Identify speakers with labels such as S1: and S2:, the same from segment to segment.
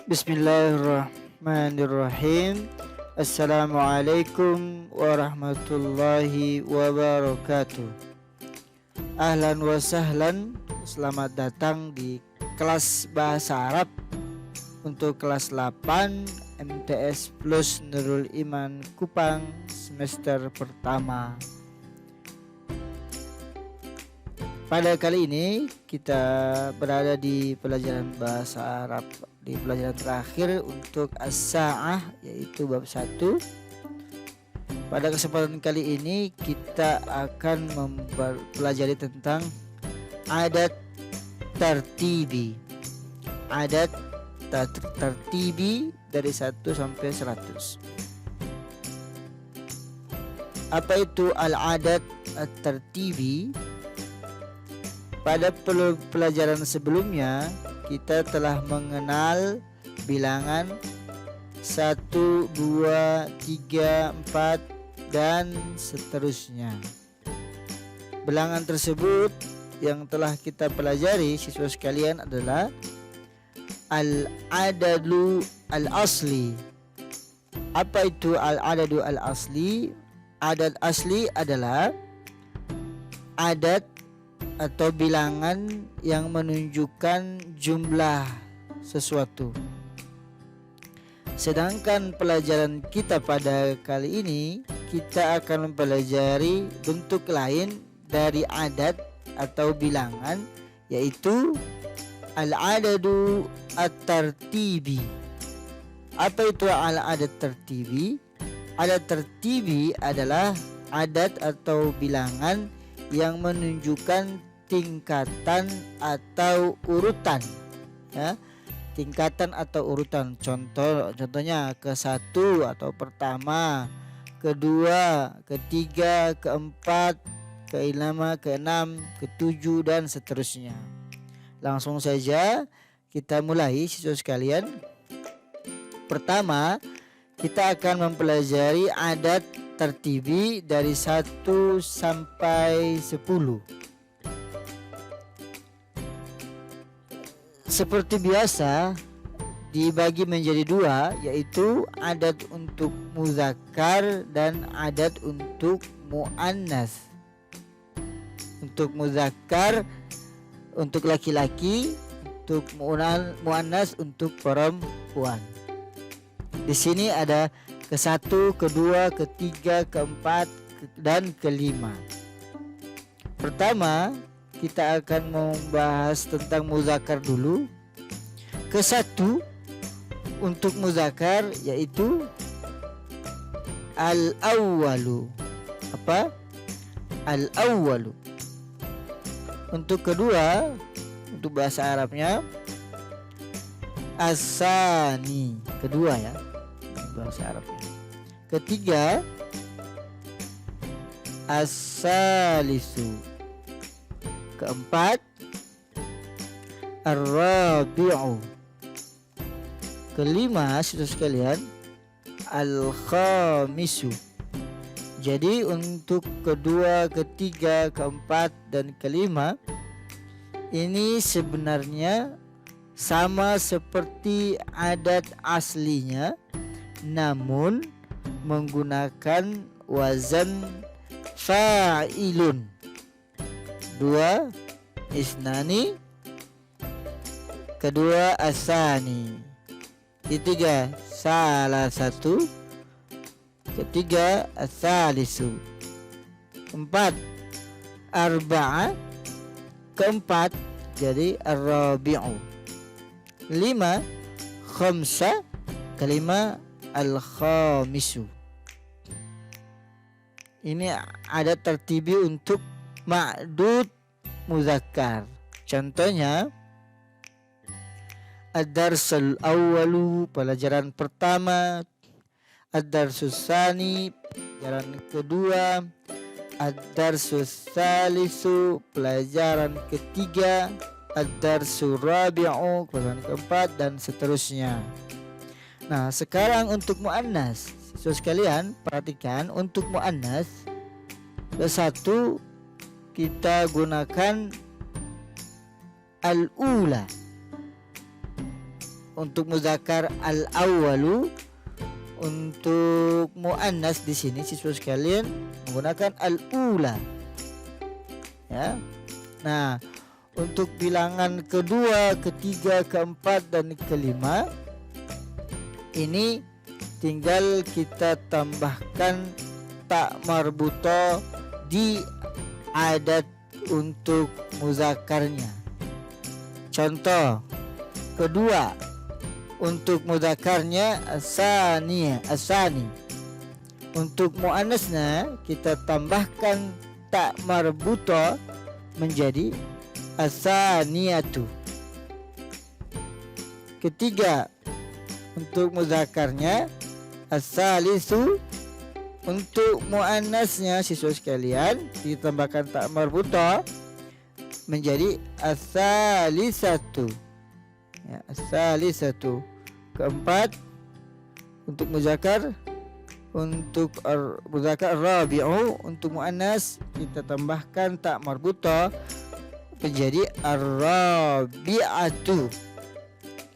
S1: Bismillahirrahmanirrahim. Assalamualaikum warahmatullahi wabarakatuh. Ahlan wa sahlan. Selamat datang di kelas bahasa Arab untuk kelas 8 MTS Plus Nurul Iman Kupang semester pertama. Pada kali ini kita berada di pelajaran bahasa Arab, di pelajaran terakhir untuk as-sa'ah, yaitu bab 1. Pada kesempatan kali ini kita akan mempelajari tentang adat tartibi. Adat tartibi dari 1 sampai 100. Apa itu al-adat at-tartibi? Pada pelajaran sebelumnya kita telah mengenal bilangan 1, 2, 3, 4 dan seterusnya. Bilangan tersebut yang telah kita pelajari siswa sekalian adalah al-adadu al-asli. Apa itu al-adadu al-asli? Adat asli adalah adat atau bilangan yang menunjukkan jumlah sesuatu. Sedangkan pelajaran kita pada kali ini, kita akan mempelajari bentuk lain dari adat atau bilangan, yaitu al-adadu at-tartibi. Apa itu al-adat tartibi? Adat tartibi adalah adat atau bilangan yang menunjukkan tingkatan atau urutan, ya, tingkatan atau urutan. Contohnya ke-1 atau pertama, kedua, ketiga, keempat, kelima, keenam, ketujuh dan seterusnya. Langsung saja kita mulai siswa sekalian. Pertama, kita akan mempelajari adat tartibi dari 1 sampai 10. Seperti biasa dibagi menjadi 2, yaitu adat untuk muzakkar dan adat untuk muannas. Untuk muzakkar untuk laki-laki, untuk muannas untuk perempuan. Di sini ada ke-1, ke-2, ke-3, ke-4 dan ke-5. Pertama, kita akan membahas tentang muzakkar dulu. Ke-1 untuk muzakkar yaitu al-awwalu. Apa? Al-awwalu. Untuk kedua, untuk bahasa Arabnya as-sani. Kedua, ya, bahasa Arabnya. Ketiga, as-salisu. Keempat, ar-rabi'u. Kelima, saudara sekalian, al-khamisu. Jadi untuk kedua, ketiga, keempat dan kelima ini sebenarnya sama seperti adat aslinya, namun menggunakan wazan fa'ilun. 2 isnani, kedua asani, ketiga salah satu, ketiga asalisu, 4 arba'a, keempat jadi ar-rabi'u, 5 khamsa, kelima al-khamisu. Ini ada tertibi untuk ma'dud muzakkar. Contohnya ad-darsul awwalu, pelajaran pertama, ad-darsus tsani, pelajaran kedua, ad-darsus tsalisu, pelajaran ketiga, ad-darsul rabi'u, pelajaran keempat dan seterusnya. Nah, sekarang untuk muannas, siswa sekalian perhatikan. Untuk muannas, ke-1 kita gunakan al-ula. untuk muzakkar al-awwalu, untuk muannas di sini siswa sekalian menggunakan al-ula. Ya. Nah, untuk bilangan kedua, ketiga, keempat dan kelima ini tinggal kita tambahkan tak marbuto di adat untuk muzakkarnya. Contoh kedua, untuk mudzakarnya asani. Untuk muannasnya kita tambahkan tak marbuto menjadi asaniyatu. Ketiga, untuk mudzakarnya asalisu. Untuk muannasnya siswa sekalian ditambahkan tak marbuto menjadi asalisatu. Ya, asalisatu. Keempat, untuk muzakkar, untuk muzakkar rabi'u, untuk muannas kita tambahkan tak marbuto menjadi ar-rabi'atu.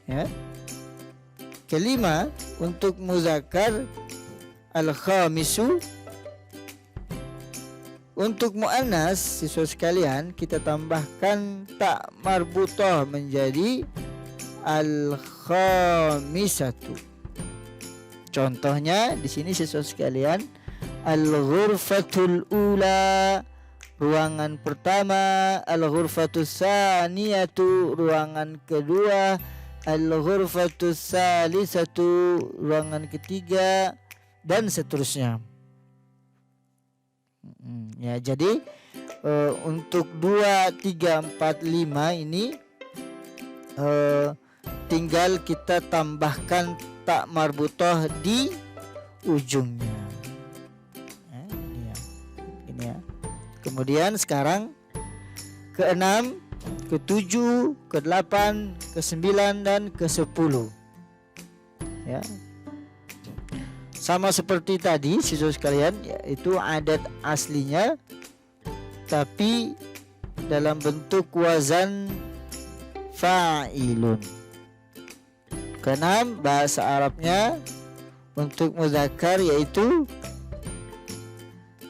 S1: Ya. Kelima, untuk muzakkar al-khamisu. Untuk muannas siswa sekalian kita tambahkan tak marbutoh menjadi al-khamisatu. Contohnya di sini siswa sekalian, al-ghurfatul ula, ruangan pertama, al-ghurfatus saniyatu, ruangan kedua, al-ghurfatus salisatu, ruangan ketiga, dan seterusnya. Ya, jadi untuk 2, 3, 4, 5 ini tinggal kita tambahkan tak marbutoh di ujungnya. Ini ya. Kemudian sekarang ke-6, ke-7, ke-8, ke-9 dan ke-10. Ya. Sama seperti tadi siswa sekalian, yaitu adat aslinya tapi dalam bentuk wazan fa'ilun. Keenam, bahasa Arabnya untuk muzakkar yaitu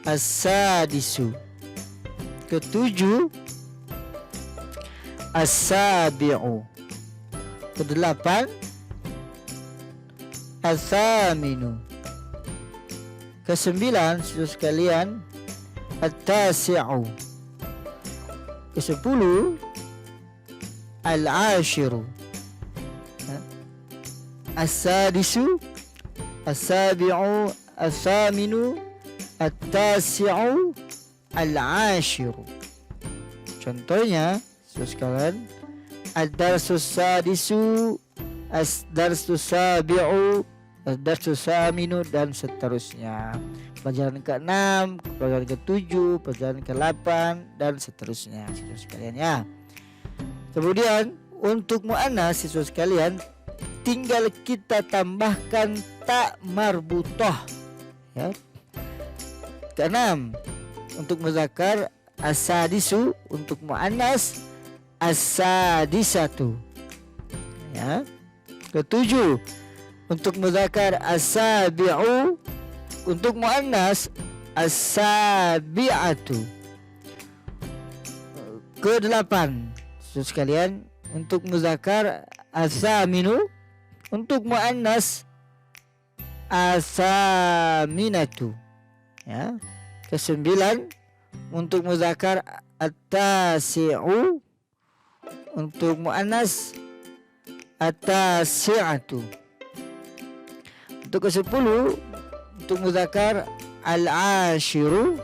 S1: as-sadisu. Ketujuh, as-sabi'u. Kedelapan, as-saminu. Kesembilan siswa sekalian, at-tasi'u. Kesepuluh, al-ashiru. As-sadisu, as-sabi'u, as-saminu, at-tasi'u, al-ashiru. Contohnya siswa sekalian, ad-darsus sadisu, as-darsus sabi'u, ad-darsus saminu, dan seterusnya. Pelajaran ke-6, pelajaran ke-7, pelajaran ke-8 dan seterusnya siswa sekalian ya. Kemudian untuk muannas siswa sekalian tinggal kita tambahkan tak marbutoh ya. Ke-6, untuk muzakkar as-sadisu, untuk muannas as-sadisatu. Ya. Ke-7, untuk muzakkar as-sabi'u, untuk muannas as-sabi'atu. Ke-8 siswa sekalian, untuk muzakkar as-saminu, untuk muannas as-saminatu. Ya. Ke-9, untuk muzakkar at-tasi'u, untuk muannas at-tasi'atu. Untuk ke-10, untuk muzakkar al-ashiru,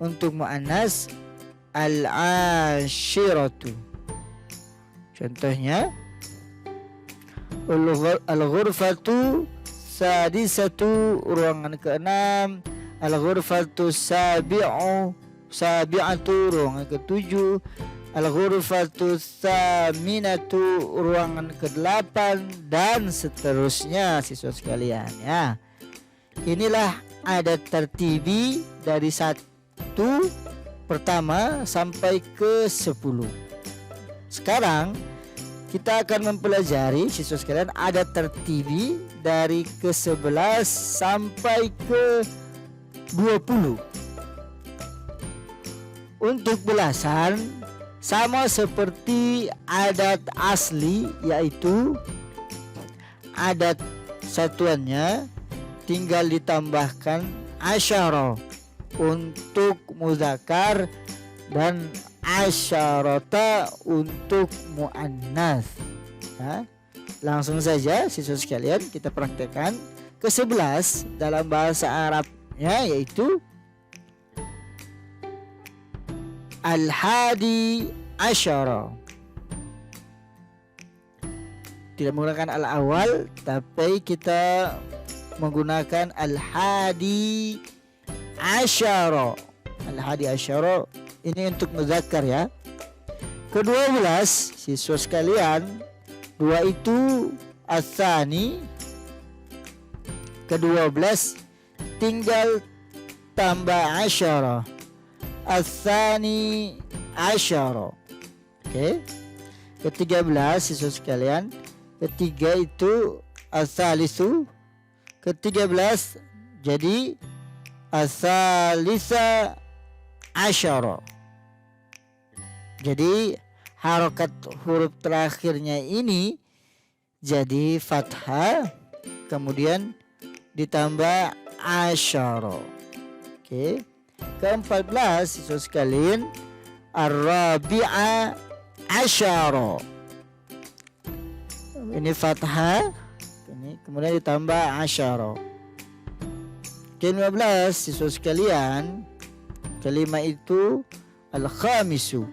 S1: untuk muannas al-ashiratu. Contohnya al-ghurfatu sadisatu, ruangan ke-6, al-ghurfatu sabi'atu, ruangan ke-7, al-ghurfatu saminatu, ruangan ke-8 dan seterusnya siswa sekalian ya. Inilah adat tertibi dari 1 pertama sampai ke 10. Sekarang kita akan mempelajari siswa sekalian adat tertibi dari ke-11 sampai ke-20. Untuk belasan sama seperti adat asli, yaitu adat satuannya tinggal ditambahkan asyara untuk muzakkar dan asyarata untuk muannas. Nah, langsung saja siswa sekalian kita praktekkan ke-11 dalam bahasa Arabnya, yaitu al-hadi asyara. Tidak menggunakan al-awal, tapi kita menggunakan al-hadi asyara. Al-hadi asyara ini untuk muzakkar ya. Ke-12 siswa sekalian, 2 itu as-tsani. Ke-12 tinggal tambah asyara. As-tsani asyara. Oke. Ke-13 siswa sekalian, ketiga itu as-tsalisu. Ke-13 jadi as-tsalisa asyara. Jadi harokat huruf terakhirnya ini jadi fathah, kemudian ditambah asyara. Oke. Ke-14 siswa sekalian, ar-rabi'a asyara. Ini fathah, ini kemudian ditambah asyara. Ke-15 siswa sekalian, kelima itu al-khamisu.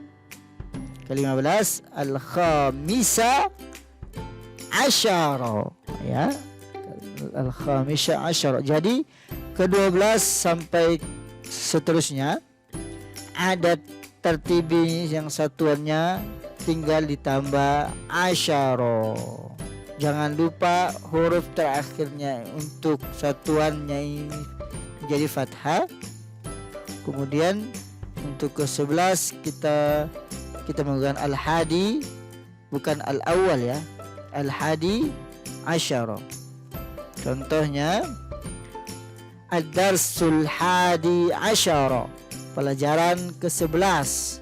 S1: Ke-15 al-khamisa asyara ya. Al-khamisa asyara. Jadi ke-12 sampai seterusnya adat tertibi yang satuannya tinggal ditambah asyara. Jangan lupa huruf terakhirnya untuk satuannya ini menjadi fathah. Kemudian untuk ke-11 kita menggunakan al-hadi, bukan al-awwal ya. Al-hadi asyara. Contohnya ad-darsul hadi asyara, pelajaran ke-11.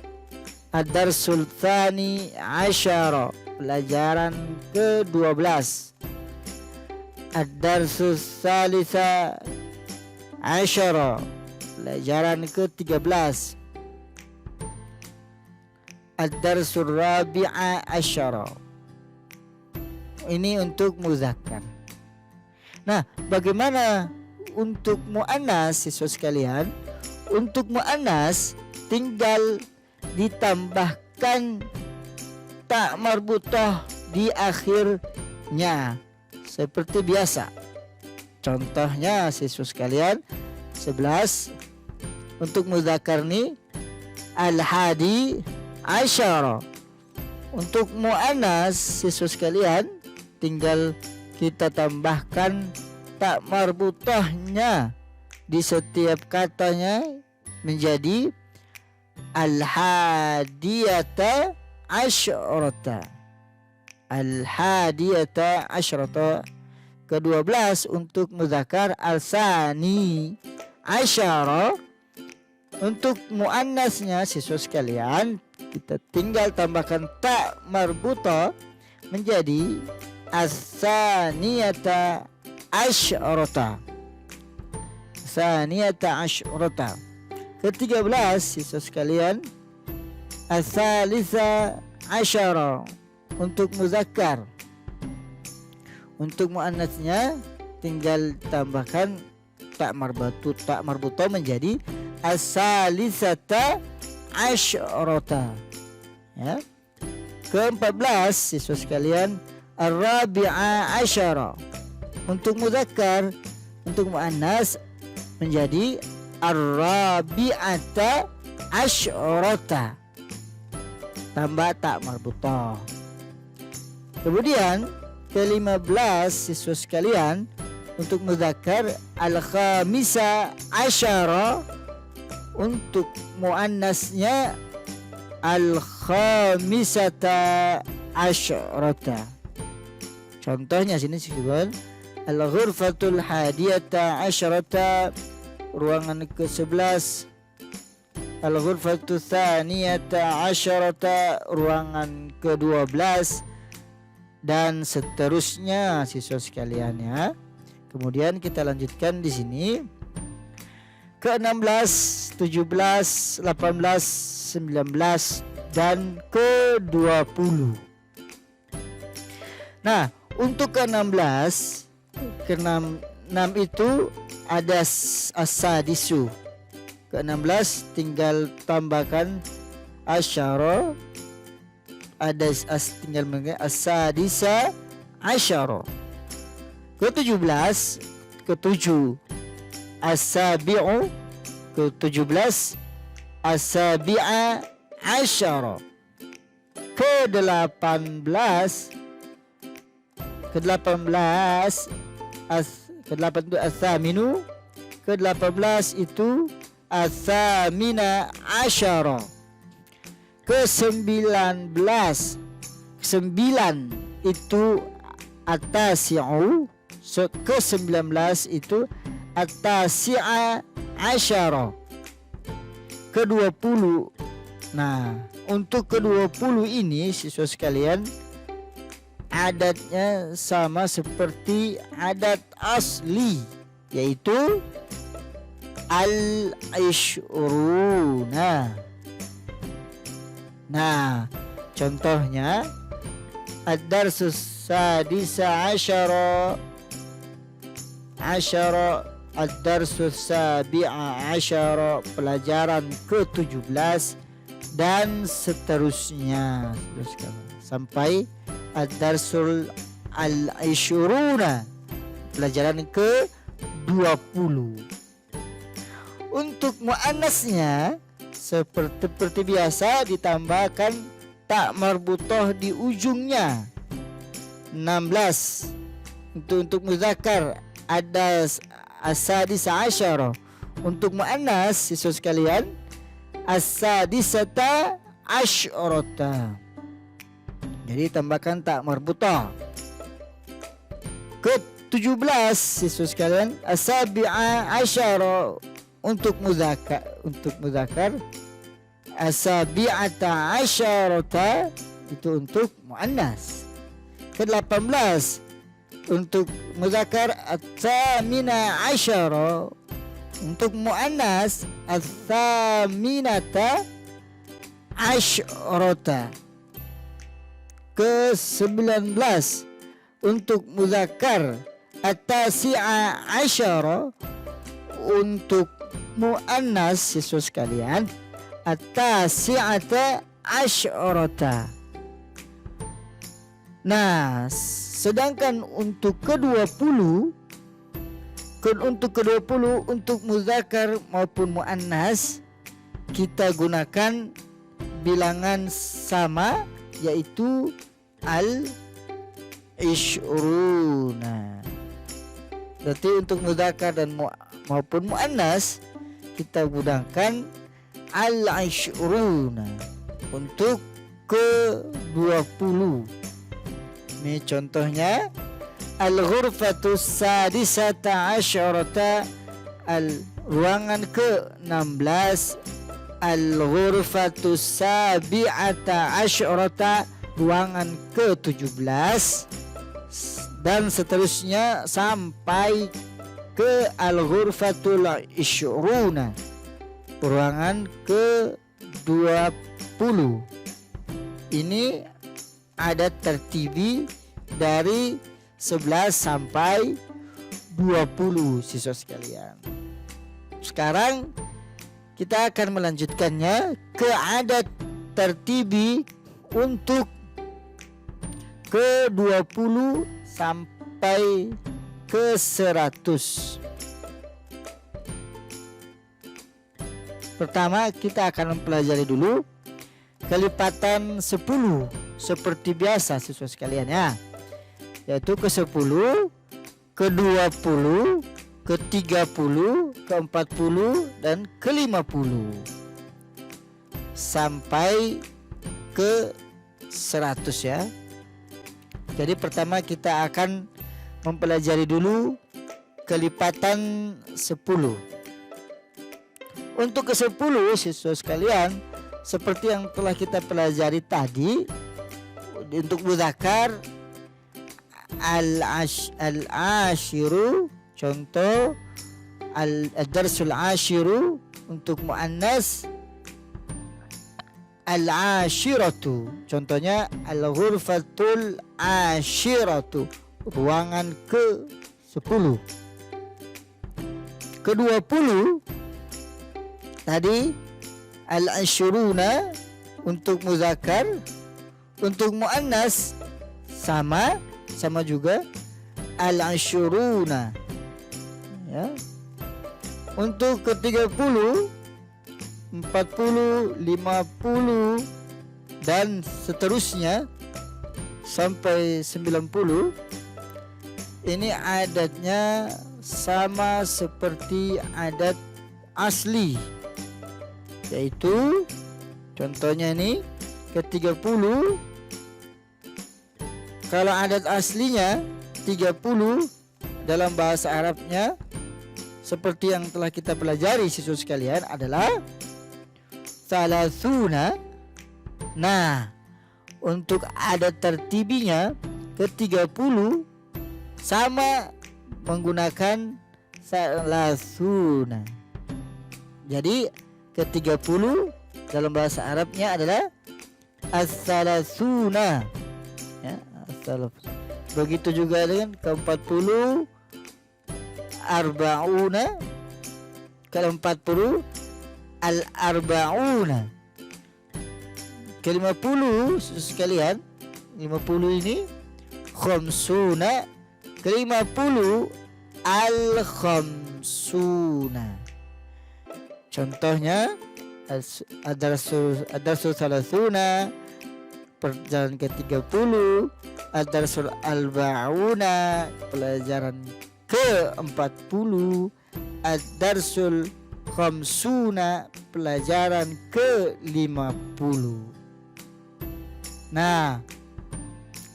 S1: Ad-darsul tsani asyara, pelajaran ke-12. Ad-darsul tsalisa asyara, pelajaran ke-13. Ad-darsul rabi'a asyara. Ini untuk muzakkar. Nah, bagaimana untuk muannas siswa sekalian? Untuk muannas tinggal ditambahkan tak marbutah di akhirnya seperti biasa. Contohnya siswa sekalian 11 untuk muzakkar nih al-hadi asyara. Untuk muannas siswa sekalian tinggal kita tambahkan tak marbutahnya di setiap katanya menjadi al-hadiyata asyrata. Al-hadiyata asyrata. Ke-12 untuk muzakkar al-tsani asyara. Untuk muannasnya siswa sekalian kita tinggal tambahkan tak marbutah menjadi as-tsaniyata asyrata. Tsaniyata asyrata. Ke-13 siswa sekalian as-tsalisa asyara untuk muzakkar. Untuk muannasnya tinggal tambahkan tak marbutah menjadi as-salisata asyrata ya. Ke-14 siswa sekalian ar-rabi'a asyara. Untuk muzakkar, untuk muannas menjadi ar-rabi'ata asyrata, tambah tak marbutah. Kemudian ke-15 siswa sekalian untuk muzakkar al-khamisa asyara. Untuk muannasnya al-khamisata asyrata. Contohnya sini disebut al-ghurfatul hadiyata asyrata, ruangan ke-11. Al-ghurfatul thaniyata asyrata, ruangan ke-12, dan seterusnya siswa sekalian ya. Kemudian kita lanjutkan di sini ke-16, 17, 18, 19 dan ke-20. Nah, untuk ke-16, ke-6 itu ada as-sadisu. Ke-16 tinggal tambahkan asyara, ada tinggal menggunakan as-sadisa asyara. Ke-17, ke-7 as-sabi'u, ke-17 as-sabi'a asyara. Ke-18 ke-8 itu as-saminu, ke-18 itu as-samina asyara. Ke-19 itu at-tasi'u, ke-19 itu at-tasi'a asyara. Ke-20. Nah, untuk ke-20 ini siswa sekalian adatnya sama seperti adat asli, yaitu al-ishruna. Nah, contohnya ad-darsus sadisa asyara, ad-darsus sabi'a asyara, pelajaran ke-17 dan seterusnya sampai ad-darsul al-ishruna, pelajaran ke-20. Untuk muannasnya seperti biasa ditambahkan tak marbutah di ujungnya. 16. Untuk muzakkar ada as-sadisa asyara. Untuk muannas siswa sekalian as-sadisata asyrata. Jadi tambahkan tak marbutah. Ke-17 siswa sekalian as-sabi'a asyara. Untuk muzakkar as-sabi'ata asyarata itu untuk muannas. Ke-18 untuk muzakkar at-thamina asyara, untuk muannas at-thaminata asyrata. Ke-19 untuk muzakkar at-tasi'a asyara, untuk muannas siswa sekalian at-tasi'ata asyrata. Nah, sedangkan untuk ke-20 untuk muzakkar maupun muannas kita gunakan bilangan sama, yaitu al-ishruna. Berarti untuk muzakkar dan maupun muannas kita gunakan al-ishruna untuk ke-20. Ini contohnya al-ghurfatus sadisata asyarata, ruangan ke-16, al-ghurfatus sabi'ata asyarata, ruangan ke-17, dan seterusnya sampai ke al-ghurfatul ishruna, ruangan ke-20. Ini adat tertibi dari 11 sampai 20 siswa sekalian. Sekarang kita akan melanjutkannya ke adat tertibi untuk ke-20 sampai ke-100. Pertama kita akan mempelajari dulu kelipatan 10 seperti biasa siswa sekalian ya, yaitu ke-10, ke-20, ke-30, ke-40 dan ke-50 sampai ke 100 ya. Jadi pertama kita akan mempelajari dulu kelipatan 10. Untuk ke-10 siswa sekalian, seperti yang telah kita pelajari tadi, untuk muzakkar al-ashiru, contoh al-darsul ashiru. Untuk muannas al-ashiratu, contohnya al-ghurfatul ashiratu, ruangan ke-10. Ke-20 tadi al-ashiruna untuk muzakkar. Untuk muannas sama juga al-ashiruna, ya. Untuk ke-30, 40, 50 dan seterusnya sampai 90, ini adatnya sama seperti adat asli, yaitu contohnya ini ke-30, kalau adat aslinya 30 dalam bahasa Arabnya seperti yang telah kita pelajari siswa sekalian adalah salasuna. Nah, untuk adat tertibinya ke-30 sama menggunakan salasuna. Jadi ke-30 dalam bahasa Arabnya adalah as-salasuna, ya, begitu juga dengan ke-40 arba'una, ke-40 al-arba'una, ke-50 sekalian, 50 ini khamsuna, ke-50 al-khamsuna. Contohnya ad-darsul salasuna, pelajaran ke-30, ad-darsul alba'una, pelajaran ke-40, ad-darsul khamsuna, pelajaran ke-50. Nah,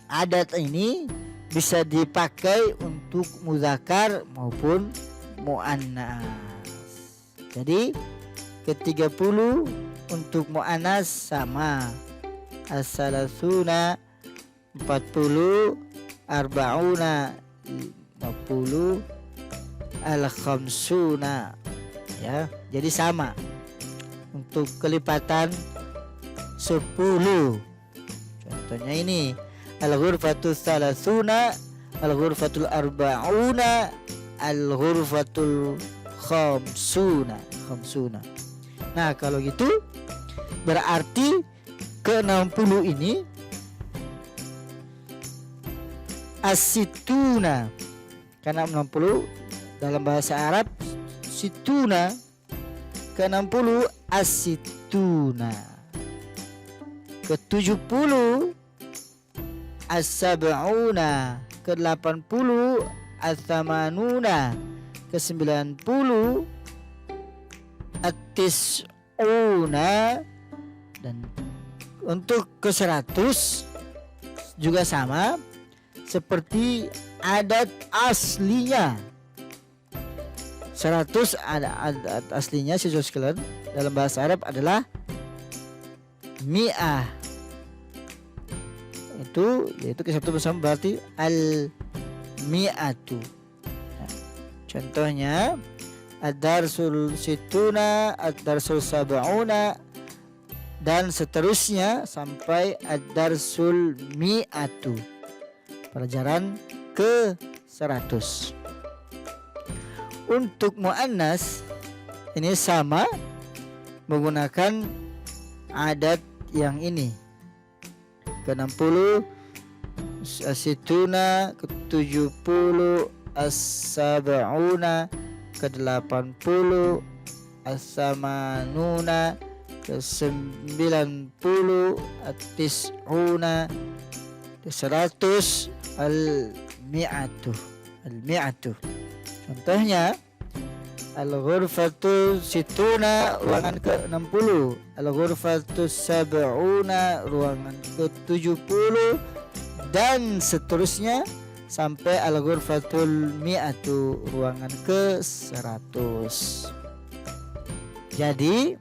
S1: adat ini bisa dipakai untuk muzakkar maupun muannas. Jadi ke-30 untuk muannas sama as-salasuna, 40, arba'una, 50, al-khamsuna, ya. Jadi sama untuk kelipatan 10. Contohnya ini al-ghurfatul salasuna, al-ghurfatul arba'una, al-ghurfatul khamsuna. Nah, kalau gitu berarti ke-60 ini as-situna. Karena 60 dalam bahasa Arab situna, ke-60 as-situna. Ke-70 as-sab'una, ke-80 as-samanuna, ke-90 at-tis'una, dan untuk ke-100 juga sama seperti adat aslinya. 100 ada adat aslinya siswa sekalian dalam bahasa Arab adalah mi'ah. Yaitu ke-1 bersama berarti al-mi'atu. Nah, contohnya ad-darsul situna, ad-darsul sab'una, dan seterusnya sampai ad-darsul mi'atu, pelajaran ke-100. Untuk muannas ini sama menggunakan adat yang ini. Ke-60 as-situna, ke-70 as-sab'una, ke-80 as-samanuna, ke-90 at-tis'una, ke-100 al-mi'atu. Contohnya al-ghurfatu situna, ruangan ke-60, al-ghurfatu sab'una, ruangan ke-70, dan seterusnya sampai al-ghurfatul mi'atu, ruangan ke 100. Jadi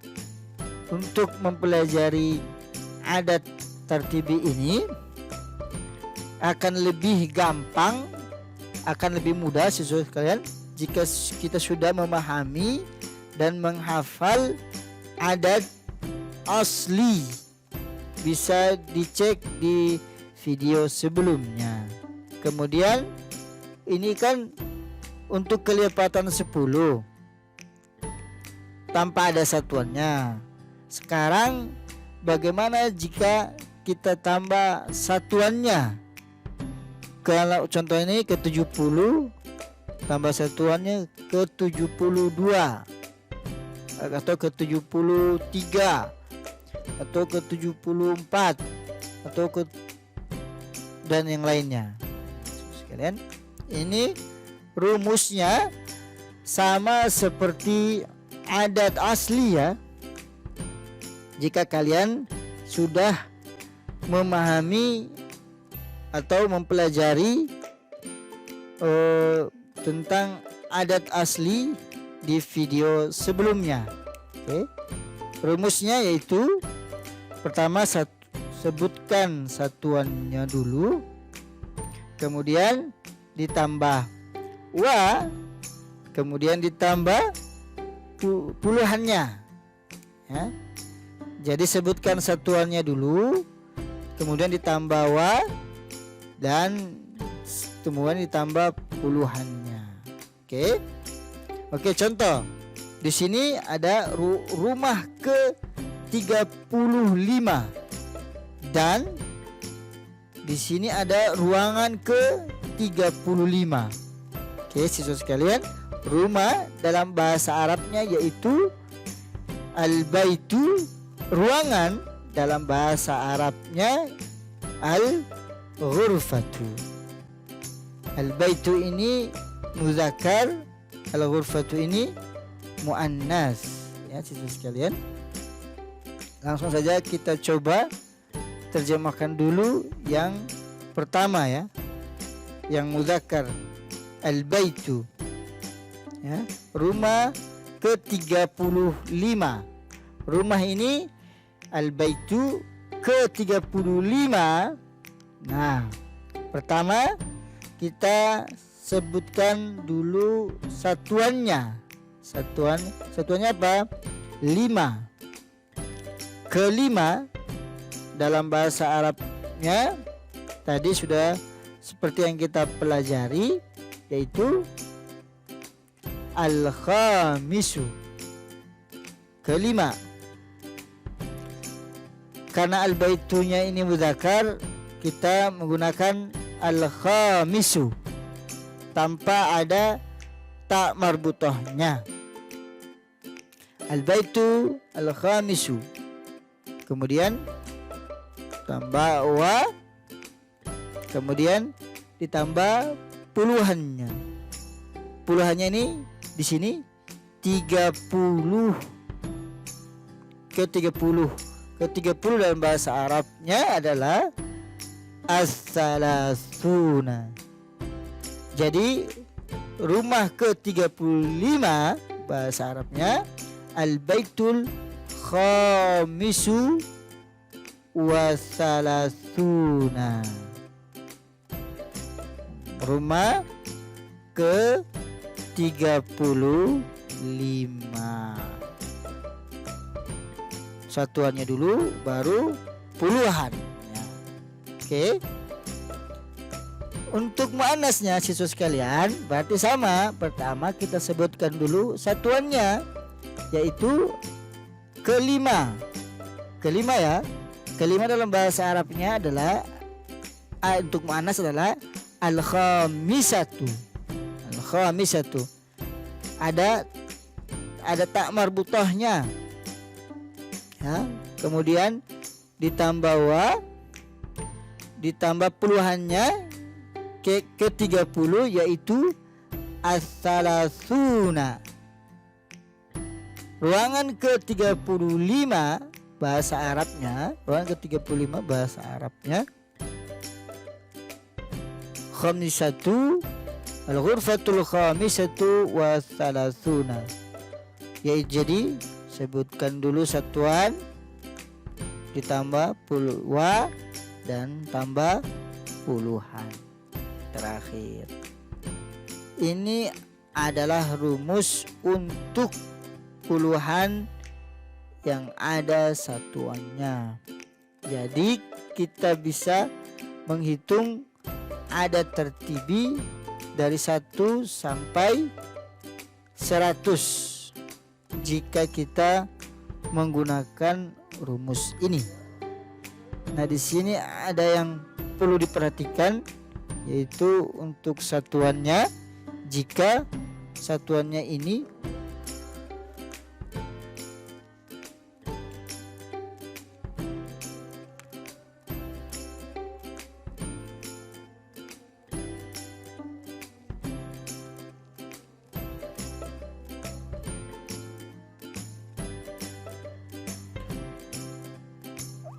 S1: untuk mempelajari adat tartibi ini akan lebih gampang, akan lebih mudah siswa sekalian jika kita sudah memahami dan menghafal adat asli. Bisa dicek di video sebelumnya. Kemudian ini kan untuk kelipatan 10 tanpa ada satuannya. Sekarang bagaimana jika kita tambah satuannya? Kalau contoh ini ke 70 tambah satuannya ke 72 atau ke 73 atau ke 74 atau ke dan yang lainnya. Sekalian, ini rumusnya sama seperti adat asli ya. Jika kalian sudah memahami atau mempelajari tentang adat asli di video sebelumnya. Oke. Rumusnya yaitu pertama sebutkan satuannya dulu, kemudian ditambah wa, kemudian ditambah puluhannya ya. Jadi sebutkan satuannya dulu, kemudian ditambah wa, dan kemudian ditambah puluhannya. Oke, contoh di sini ada rumah ke 35 dan di sini ada ruangan ke 35. Oke, siswa sekalian, rumah dalam bahasa Arabnya yaitu al-baitu, ruangan dalam bahasa Arabnya al-ghurfatu. Al-baitu ini muzakkar, al-ghurfatu ini muannas ya siswa sekalian. Langsung saja kita coba terjemahkan dulu yang pertama ya, yang muzakkar, al-baitu ya, rumah ke 35. Rumah ini al-baitu ke 35. Nah, pertama kita sebutkan dulu satuannya. Satuannya apa? 5. Kelima dalam bahasa Arabnya tadi sudah seperti yang kita pelajari, yaitu al-khamisu, kelima. Karena al-baitunya ini mudzakkar, kita menggunakan al-khamisu tanpa ada tak marbutahnya. Al-baitu al-khamisu, kemudian tambah wa, kemudian ditambah puluhannya. Puluhannya ini di sini 30 ke 30. Ke 30 dalam bahasa Arabnya adalah as-salasuna. Jadi rumah ke 35 bahasa Arabnya al-baitul khamisu wasalasuna. Rumah ke 35. Satuannya dulu baru puluhan ya. Oke. Untuk muannasnya siswa sekalian berarti sama. Pertama kita sebutkan dulu satuannya, yaitu kelima. Kelima ya. Kelima dalam bahasa Arabnya adalah untuk muannas adalah al-khamisatu. Al-khamisatu. Ada tak marbutahnya. Ya, kemudian ditambah wa, ditambah puluhannya ke 30 yaitu as-salasuna. Ruangan ke 35 bahasa Arabnya, ruangan ke 35 bahasa Arabnya khamisatu, al-ghurfatul khamisatu wa thalathuna. Ya, jadi sebutkan dulu satuan ditambah wa dan tambah puluhan terakhir. Ini adalah rumus untuk puluhan yang ada satuannya. Jadi kita bisa menghitung adad tertibi dari 1 sampai 100 jika kita menggunakan rumus ini. Nah, di sini ada yang perlu diperhatikan, yaitu untuk satuannya. Jika satuannya ini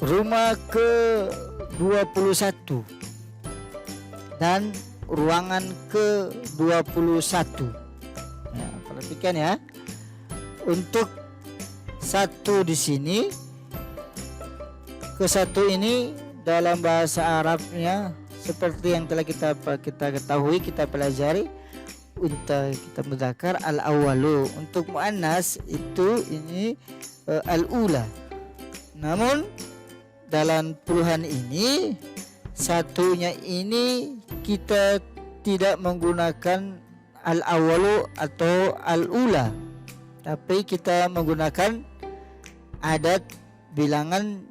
S1: rumah ke-21 dan ruangan ke-21. Ya, perhatikan ya. Untuk satu di sini, ke satu ini dalam bahasa Arabnya seperti yang telah kita ketahui, kita pelajari, untuk kita mudzakkar al-awwalu. Untuk muannas itu ini al-ula. Namun dalam puluhan ini, satunya ini kita tidak menggunakan al-awwalu atau al-ula, tapi kita menggunakan adat bilangan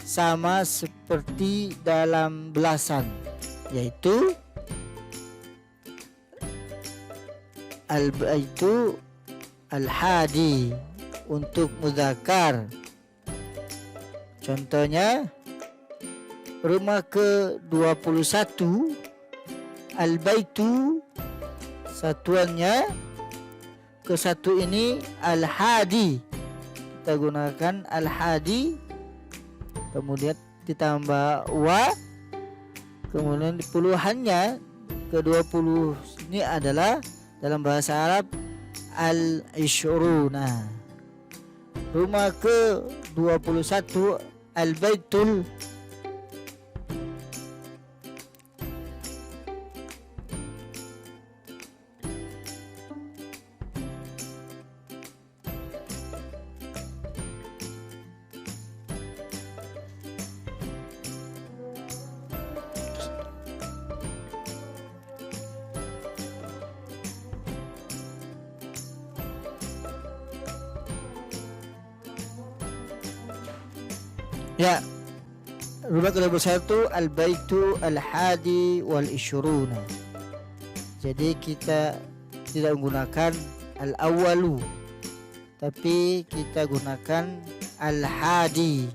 S1: sama seperti dalam belasan, yaitu al-baitu al-hadi untuk mudzakkar. Contohnya rumah ke-21, al-baitu satuannya ke satu ini al-hadi. Kita gunakan al-hadi, kemudian ditambah wa, kemudian puluhannya ke-20 ini adalah dalam bahasa Arab al-ishruna. Rumah ke-21 al-baitul ya, rumah ke-21 al-baitu al-hadi wal ishruna. Jadi kita tidak menggunakan al-awwalu, tapi kita gunakan al-hadi,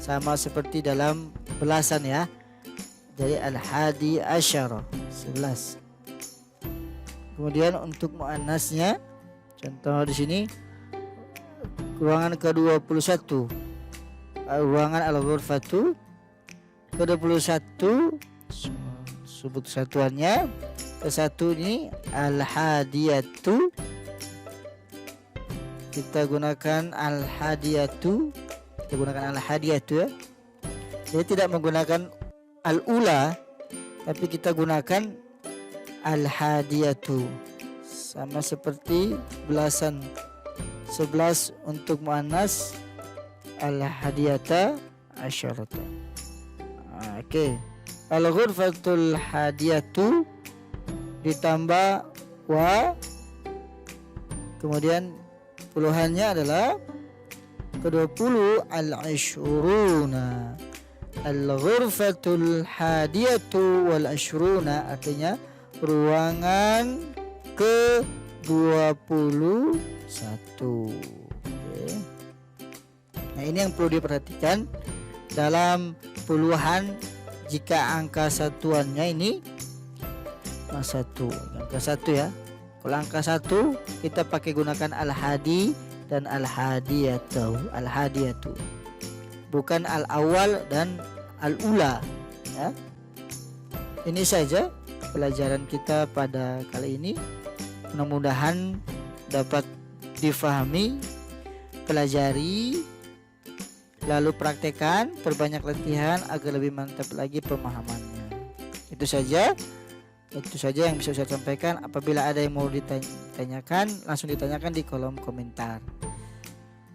S1: sama seperti dalam belasan ya. Jadi al-hadi asyara, 11. Kemudian untuk muannasnya, contoh di sini ruangan ke-21, ruangan al-ghurfatu ke-21, sebut satuannya ke satu ini al-hadiyatu, kita gunakan al-hadiyatu ya. Jadi tidak menggunakan al-ula, tapi kita gunakan al-hadiyatu, sama seperti belasan, 11 untuk muannas, al-hadiyata asyarata. Oke. Al-ghurfatul hadiyatu ditambah wa, kemudian puluhannya adalah ke-20 al-ishruna. Al-ghurfatul hadiyatu wal ishruna artinya ruangan ke-21. Oke. Nah, ini yang perlu diperhatikan dalam puluhan. Jika angka satuannya ini angka 1 ya. Kalau angka 1 kita pakai gunakan al-hadi dan al-hadiyatu, bukan al-awwal dan al-ula ya. Ini saja pelajaran kita pada kali ini. Mudah-mudahan dapat difahami, pelajari, lalu praktekkan, perbanyak latihan agar lebih mantap lagi pemahamannya. Itu saja yang bisa saya sampaikan. Apabila ada yang mau ditanyakan, langsung ditanyakan di kolom komentar.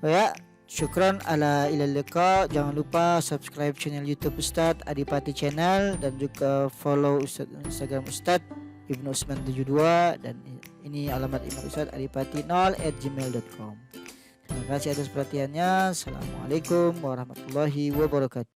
S1: Ya, syukron ala ilal liqa. Jangan lupa subscribe channel YouTube Ustadz Adipati Channel dan juga follow Instagram Ustadz Ibnu Usman 72, dan ini alamat email Ustadz adipati0@gmail.com. Terima kasih atas perhatiannya. Assalamualaikum warahmatullahi wabarakatuh.